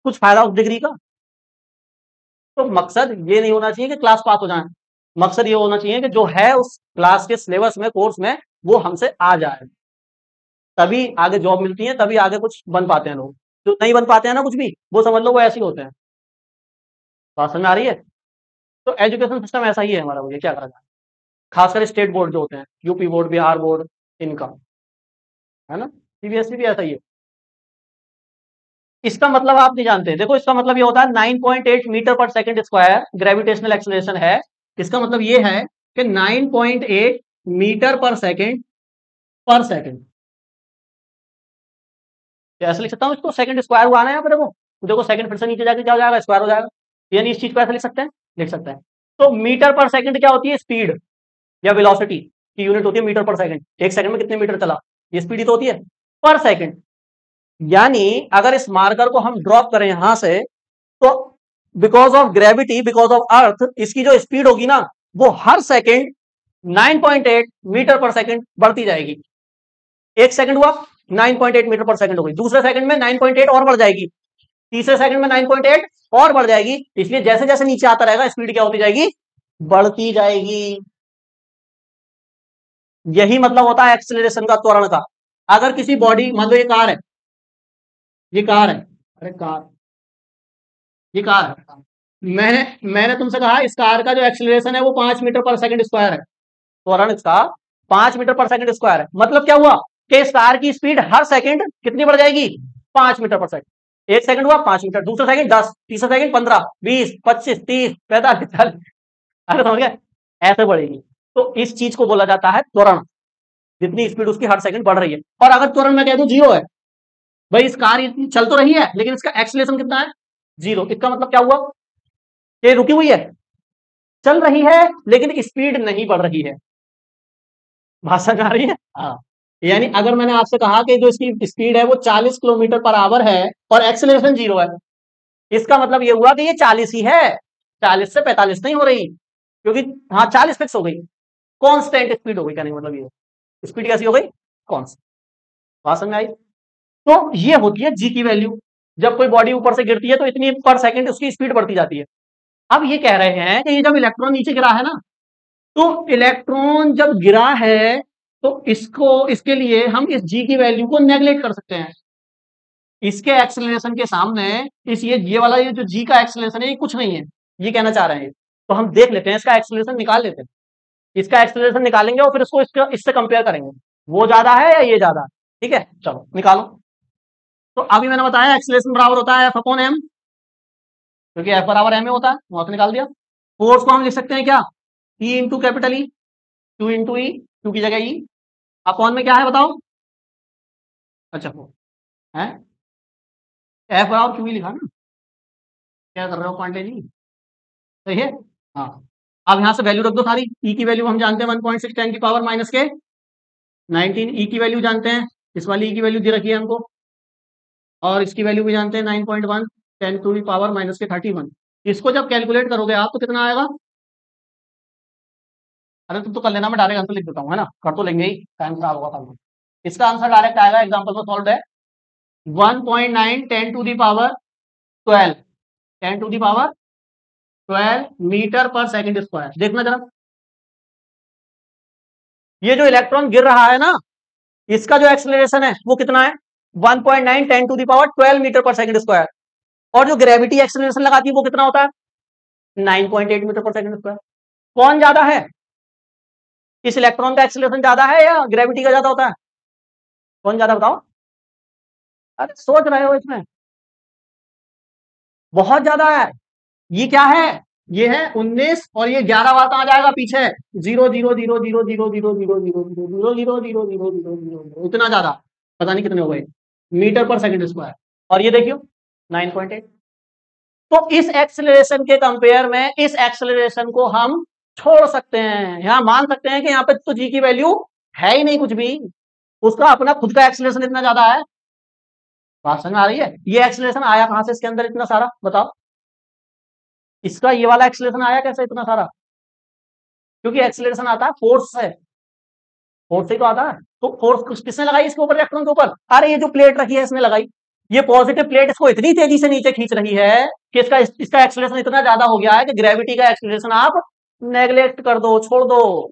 कुछ फायदा उस डिग्री का? तो मकसद ये नहीं होना चाहिए कि क्लास पास हो जाए, मकसद ये होना चाहिए कि जो है उस क्लास के सिलेबस में, कोर्स में, वो हमसे आ जाए। तभी आगे जॉब मिलती है, तभी आगे कुछ बन पाते हैं लोग। जो नहीं बन पाते हैं ना कुछ भी, वो समझ लो वो ऐसे ही होते हैं। बात समझ में आ रही है? तो एजुकेशन सिस्टम ऐसा ही है हमारा, मुझे क्या करा जाए। खासकर स्टेट बोर्ड जो होते हैं, यूपी बोर्ड, बिहार बोर्ड, इनका, है ना, सीबीएसई भी ऐसा ही है। इसका मतलब आप नहीं जानते, देखो इसका मतलब ये होता है 9.8 metre per second square gravitational acceleration है। इसका मतलब ये है कि 9.8 मीटर पर सेकंड, पर सेकंड। ऐसे लिख सकता हूँ इसको, सेकंड स्क्वायर हुआ ना यहाँ पे, देखो सेकंड फिर से नीचे जाके क्या हो जाएगा, स्क्वायर हो जाएगा। यानी इस चीज को ऐसे लिख सकते हैं, लिख सकते हैं। तो मीटर पर सेकंड क्या होती है? स्पीड या वेलोसिटी की यूनिट होती है मीटर पर सेकंड। एक सेकंड में कितने मीटर चला, ये स्पीड ही तो होती है, पर सेकंड। यानी अगर इस मार्कर को हम ड्रॉप करें यहां से, तो because of gravity, because of earth, इसकी जो स्पीड होगी ना, वो हर सेकंड 9.8 मीटर पर सेकंड बढ़ती जाएगी। एक सेकंड हुआ, 9.8 मीटर पर सेकंड हो गई, दूसरे सेकंड में 9.8 और बढ़ जाएगी, तीसरे सेकंड में 9.8 और बढ़ जाएगी। इसलिए जैसे जैसे नीचे आता रहेगा स्पीड क्या होती जाएगी? बढ़ती जाएगी। यही मतलब होता है एक्सेलरेशन का, त्वरण का। अगर किसी बॉडी, मान लो ये कार है, ये कार है, अरे कार, ये कार है, मैंने मैंने तुमसे कहा इस कार का जो एक्सेलरेशन है वो 5 मीटर पर सेकंड स्क्वायर है, त्वरण इसका 5 मीटर पर सेकंड स्क्वायर है। मतलब क्या हुआ कि इस कार की स्पीड हर सेकंड कितनी बढ़ जाएगी? 5 मीटर पर सेकंड। एक सेकंड हुआ 5 मीटर, दूसरा सेकंड 10, तीसरा सेकंड 15, 20, 25, 30, 45, 40, अरे समझ गए, ऐसे बढ़ेगी। तो इस चीज को बोला जाता है त्वरण, जितनी स्पीड उसकी हर सेकंड बढ़ रही है। और अगर त्वरण में कह दू जीरो है, भाई इस कार चल तो रही है लेकिन इसका एक्सीलरेशन कितना है? जीरो। इसका मतलब क्या हुआ? ये रुकी हुई है, चल रही है लेकिन स्पीड नहीं बढ़ रही है। भाषा जा रही है, हाँ। यानी अगर मैंने आपसे कहा कि जो इसकी स्पीड है वो 40 किलोमीटर पर आवर है और एक्सेलरेशन जीरो है, इसका मतलब ये हुआ कि ये 40 ही है, 40 से 45 नहीं हो रही, क्योंकि हाँ 40 फिक्स हो गई, कांस्टेंट स्पीड हो गई। कहने का मतलब ये स्पीड कैसी हो गई? कांस्टेंट। बात समझ में आई? तो ये होती है जी की वैल्यू। जब कोई बॉडी ऊपर से गिरती है तो इतनी पर सेकंड उसकी स्पीड बढ़ती जाती है। अब ये कह रहे हैं कि ये जब इलेक्ट्रॉन नीचे गिरा है ना, तो इलेक्ट्रॉन जब गिरा है तो इसके लिए हम इस जी की वैल्यू को नेगलेक्ट कर सकते हैं। इसके एक्सेलरेशन के सामने ये वाला ये जो जी का एक्सेलरेशन है ये कुछ नहीं है, ये कहना चाह रहे हैं। तो हम देख लेते हैं, इसका एक्सेलरेशन निकाल लेते हैं। इसका एक्सेलरेशन निकालेंगे और फिर इसको इससे कंपेयर करेंगे, वो ज्यादा है या ये ज्यादा है। ठीक है, चलो निकालो। तो अभी मैंने बताया एक्सेलरेशन बराबर होता है एफ अपॉन एम, क्योंकि एफ बराबर एम में होता है, वहां से निकाल दिया। फोर्स को हम लिख सकते हैं क्या, E into capital E, Q into E, Q की जगह ई, अपॉन में क्या है बताओ। अच्छा है एफ बराबर क्यू ही लिखा ना, क्या कर रहे हो पांडे जी, सही है। हाँ, अब यहां से वैल्यू रख दो सारी। ई की वैल्यू हम जानते हैं 1.6 10 की पावर माइनस के 19, ई की वैल्यू जानते हैं, इस वाली ई की वैल्यू दे रखी है हमको, और इसकी वैल्यू भी जानते हैं 9.1 10 टू दी पावर माइनस के 31। इसको जब कैलकुलेट करोगे आप तो कितना आएगा। अरे तुम तो कर लेना, मैं डायरेक्ट आंसर लिख देता हूँ, है ना, कर तो लेंगे ही, टाइम खराब होगा फालतू। इसका आंसर डायरेक्ट आएगा, एग्जाम्पल में सॉल्व है 1.9 10 to the power 12, 10 to the power 12 metre per second square. देखना जरा, ये जो इलेक्ट्रॉन गिर रहा है ना, इसका जो एक्सेलरेशन है वो कितना है 1.9 10 to the power 12 metre per second square, और जो ग्रेविटी एक्सेलरेशन लगाती है वो कितना होता है 9.8 मीटर पर सेकंड स्क्वायर। कौन ज्यादा है, इस इलेक्ट्रॉन का एक्सेलरेशन ज्यादा है या ग्रेविटी का ज्यादा होता है, कौन ज्यादा बताओ। अरे सोच रहे हो इसमें, बहुत ज्यादा है। ये क्या है, ये है 19 और ये 11 बार आ जाएगा पीछे, 0.00000000000000000, इतना ज्यादा, पता नहीं कितने हो गए मीटर पर सेकंड स्क्वायर। और ये देखियो 9.8। तो इस एक्सेलरेशन के कंपेयर में इस एक्सेलरेशन को हम छोड़ सकते हैं, यहां मान सकते हैं कि यहाँ पे तो जी की वैल्यू है ही नहीं कुछ भी, उसका अपना खुद का एक्सेलरेशन इतना ज्यादा है। बात समझ में आ रही है, ये एक्सेलरेशन आया कहां से इसके अंदर इतना सारा बताओ, इसका ये वाला एक्सेलरेशन आया कैसे इतना सारा, क्योंकि एक्सेलरेशन आता है फोर्स से, फोर्स से तो आता है। तो फोर्स किसने लगाई इसके ऊपर, इलेक्ट्रॉन के ऊपर, अरे ये जो प्लेट रखी है इसने लगाई। ये पॉजिटिव प्लेट इसको इतनी तेजी से नीचे खींच रही है कि इसका एक्सेलरेशन इतना ज्यादा हो गया है कि ग्रेविटी का एक्सेलरेशन आप नेग्लेक्ट कर दो, छोड़ दो।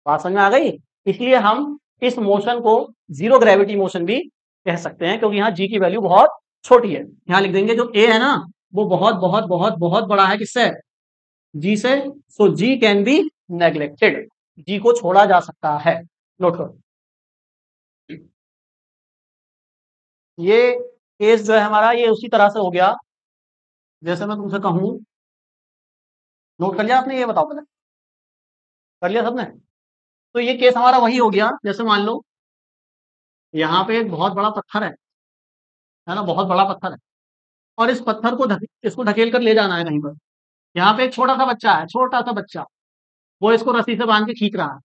बात समझ में आ गई। इसलिए हम इस मोशन को जीरो ग्रेविटी मोशन भी कह सकते हैं, क्योंकि यहाँ जी की वैल्यू बहुत छोटी है। यहाँ लिख देंगे जो ए है ना वो बहुत बहुत बहुत बहुत बड़ा है किससे, जी से। सो जी कैन बी नेग्लेक्टेड, जी को छोड़ा जा सकता है। नोट करो, ये केस जो है हमारा ये उसी तरह से हो गया जैसे मैं तुमसे कहूं। नोट कर लिया आपने, ये बताओ पहले, कर लिया सबने। तो ये केस हमारा वही हो गया, जैसे मान लो यहाँ पे एक बहुत बड़ा पत्थर है ना, बहुत बड़ा पत्थर है, और इस पत्थर को इसको ढकेल कर ले जाना है कहीं पर। यहाँ पे एक छोटा सा बच्चा है, छोटा सा बच्चा, वो इसको रस्सी से बांध के खींच रहा है,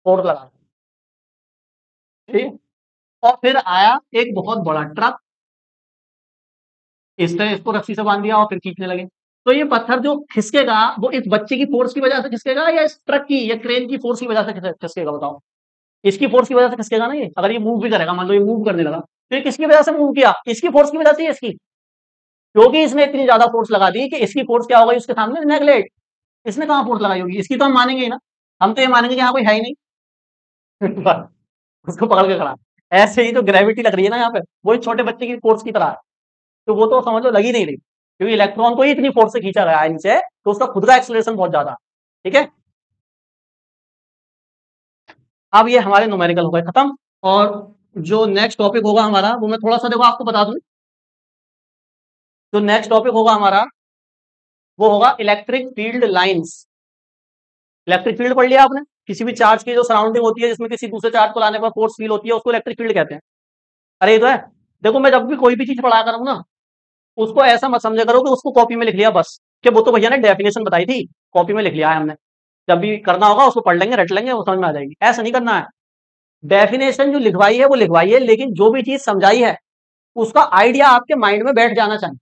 फोर्स लगा के, ठीक। और फिर आया एक बहुत बड़ा ट्रक, इसने इसको रस्सी से बांध दिया और फिर खींचने लगे। तो ये पत्थर जो खिसकेगा वो इस बच्चे की फोर्स की वजह से खिसकेगा या इस ट्रक की या क्रेन की फोर्स की वजह से खिसकेगा बताओ। इसकी फोर्स की वजह से खिसकेगा ना, ये अगर ये मूव भी करेगा, मान लो ये मूव करने लगा, तो ये किसकी वजह से मूव किया, इसकी फोर्स की वजह से, इसकी, क्योंकि इसने इतनी ज्यादा फोर्स लगा दी कि इसकी फोर्स क्या होगी उसके सामने, नेगलेक्ट। इसने कहां फोर्स लगाई होगी, इसकी तो हम मानेंगे ही ना, हम तो ये मानेंगे कि यहाँ कोई है ही नहीं। उसको पकड़ के खड़ा। ऐसे ही जो ग्रेविटी लग रही है ना यहाँ पे, वो एक छोटे बच्चे की फोर्स की तरह है, तो वो तो समझ लो लगी नहीं रही, क्योंकि इलेक्ट्रॉन को ही इतनी फोर्स से खींचा गया है नीचे, तो उसका खुद का एक्सेलरेशन बहुत ज्यादा। ठीक है, अब ये हमारे न्यूमेरिकल हो गए खत्म। और जो नेक्स्ट टॉपिक होगा हमारा, वो मैं थोड़ा सा देखो आपको बता दूं, जो नेक्स्ट टॉपिक होगा हमारा वो होगा electric field lines. Electric field पढ़ लिया आपने, किसी भी चार्ज की जो सराउंडिंग होती है जिसमें किसी दूसरे चार्ज को लाने पर फोर्स फील होती है उसको इलेक्ट्रिक फील्ड कहते हैं। अरे ये तो है, देखो मैं जब भी कोई भी चीज पढ़ा करूँ ना, उसको ऐसा मत समझा करो कि उसको कॉपी में लिख लिया बस, कि वो तो भैया ने डेफिनेशन बताई थी, कॉपी में लिख लिया है हमने, जब भी करना होगा उसको पढ़ लेंगे, रट लेंगे, वो समझ में आ जाएगी। ऐसा नहीं करना है, डेफिनेशन जो लिखवाई है वो लिखवाई है, लेकिन जो भी चीज समझाई है उसका आइडिया आपके माइंड में बैठ जाना चाहिए,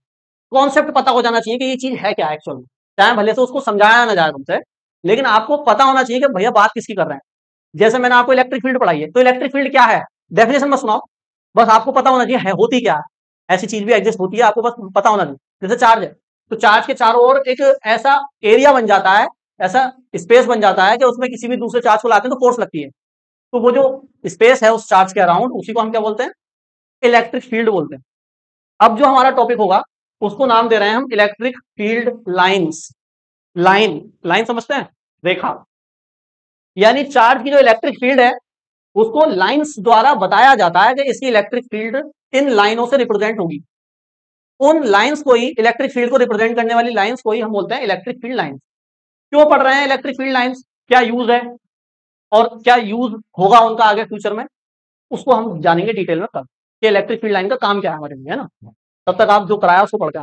कॉन्सेप्ट पता हो जाना चाहिए कि ये चीज है क्या एक्चुअल में, चाहे भले से उसको समझाया ना जाए तुमसे, लेकिन आपको पता होना चाहिए कि भैया बात किसकी कर रहे हैं। जैसे मैंने आपको इलेक्ट्रिक फील्ड पढ़ाई है, तो इलेक्ट्रिक फील्ड क्या है, डेफिनेशन मत सुनाओ, बस आपको पता होना चाहिए है होती क्या है। ऐसी चीज भी एग्जिस्ट होती है, आपको बस पता होना चाहिए। जैसे चार्ज है, तो चार्ज के चारों ओर एक ऐसा एरिया बन जाता है, ऐसा स्पेस बन जाता है कि उसमें किसी भी दूसरे चार्ज को लाते हैं तो फोर्स लगती है। तो वो जो स्पेस है उस चार्ज के अराउंड, उसी को हम क्या बोलते हैं, इलेक्ट्रिक फील्ड बोलते हैं। अब जो हमारा टॉपिक होगा उसको नाम दे रहे हैं हम electric field lines. Line, line समझते हैं, रेखा, यानी चार्ज की जो इलेक्ट्रिक फील्ड है उसको लाइंस द्वारा बताया जाता है कि इसकी इलेक्ट्रिक फील्ड इन लाइनों से रिप्रेजेंट होगी। उन लाइंस को ही, इलेक्ट्रिक फील्ड को रिप्रेजेंट करने वाली लाइंस को ही हम बोलते हैं इलेक्ट्रिक फील्ड लाइंस। क्यों पढ़ रहे हैं इलेक्ट्रिक फील्ड लाइंस, क्या यूज है और क्या यूज होगा उनका आगे फ्यूचर में, उसको हम जानेंगे डिटेल में कल कि इलेक्ट्रिक फील्ड लाइन का काम क्या है हमारे लिए, है ना। तब तक आप जो कराया उसको पढ़ के